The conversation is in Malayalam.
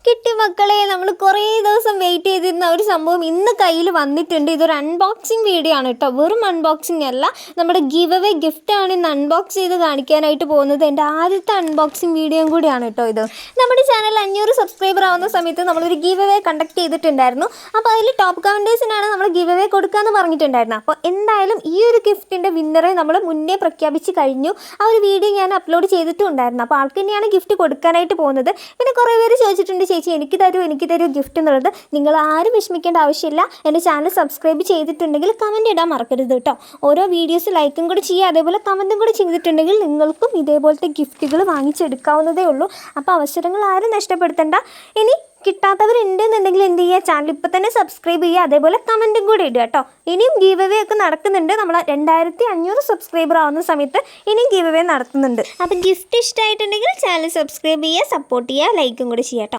കിട്ടി മക്കളെ, നമ്മൾ കുറേ ദിവസം വെയിറ്റ് ചെയ്തിരുന്ന ഒരു സംഭവം ഇന്ന് കയ്യിൽ വന്നിട്ടുണ്ട്. ഇതൊരു അൺബോക്സിങ് വീഡിയോ ആണ് കേട്ടോ, വെറും അൺബോക്സിങ് അല്ല, നമ്മുടെ ഗിവ് അവേ ഗിഫ്റ്റാണ് ഇന്ന് അൺബോക്സ് ചെയ്ത് കാണിക്കാനായിട്ട് പോകുന്നത്. എൻ്റെ ആദ്യത്തെ അൺബോക്സിങ് വീഡിയോയും കൂടിയാണ് കേട്ടോ ഇത്. നമ്മുടെ ചാനൽ 500 സബ്സ്ക്രൈബർ ആവുന്ന സമയത്ത് നമ്മളൊരു ഗിവ് അവേ കണ്ടക്ട് ചെയ്തിട്ടുണ്ടായിരുന്നു. അപ്പോൾ അതിൽ ടോപ്പ് കമൻറ്റേഴ്സിനാണ് നമ്മൾ ഗിവ് അവേ കൊടുക്കാമെന്ന് പറഞ്ഞിട്ടുണ്ടായിരുന്നു. അപ്പോൾ എന്തായാലും ഈ ഒരു ഗിഫ്റ്റിൻ്റെ വിന്നറെ നമ്മൾ മുന്നേ പ്രഖ്യാപിച്ച് കഴിഞ്ഞു. ആ ഒരു വീഡിയോ ഞാൻ അപ്ലോഡ് ചെയ്തിട്ടും ഉണ്ടായിരുന്നു. അപ്പോൾ ആൾക്ക് തന്നെയാണ് ഗിഫ്റ്റ് കൊടുക്കാനായിട്ട് പോകുന്നത്. പിന്നെ കുറേ പേര് ചോദിച്ചിട്ടുണ്ട്, ചേച്ചി എനിക്ക് തരൂ ഗിഫ്റ്റ് എന്നുള്ളത്. നിങ്ങൾ ആരും വിഷമിക്കേണ്ട ആവശ്യമില്ല. എൻ്റെ ചാനൽ സബ്സ്ക്രൈബ് ചെയ്തിട്ടുണ്ടെങ്കിൽ കമൻറ്റ് ഇടാൻ മറക്കരുത് കേട്ടോ. ഓരോ വീഡിയോസ് ലൈക്കും കൂടി ചെയ്യുക, അതേപോലെ കമൻറ്റും കൂടി ചെയ്തിട്ടുണ്ടെങ്കിൽ നിങ്ങൾക്കും ഇതേപോലത്തെ ഗിഫ്റ്റുകൾ വാങ്ങിച്ചെടുക്കാവുന്നതേ ഉള്ളൂ. അപ്പോൾ അവസരങ്ങൾ ആരും നഷ്ടപ്പെടുത്തണ്ട. ഇനി കിട്ടാത്തവരുണ്ടെന്നുണ്ടെങ്കിൽ എന്ത് ചെയ്യുക, ചാനൽ ഇപ്പോൾ തന്നെ സബ്സ്ക്രൈബ് ചെയ്യുക, അതേപോലെ കമൻറ്റും കൂടി ഇടുക കേട്ടോ. ഇനിയും ഗീവ് അവേ ഒക്കെ നടക്കുന്നുണ്ട്. നമ്മൾ 2500 സബ്സ്ക്രൈബർ ആവുന്ന സമയത്ത് ഇനിയും ഗീവ് അവേ നടത്തുന്നുണ്ട്. അപ്പം ഗിഫ്റ്റ് ഇഷ്ടമായിട്ടുണ്ടെങ്കിൽ ചാനൽ സബ്സ്ക്രൈബ് ചെയ്യുക, സപ്പോർട്ട് ചെയ്യുക, ലൈക്കും കൂടി ചെയ്യാം കേട്ടോ.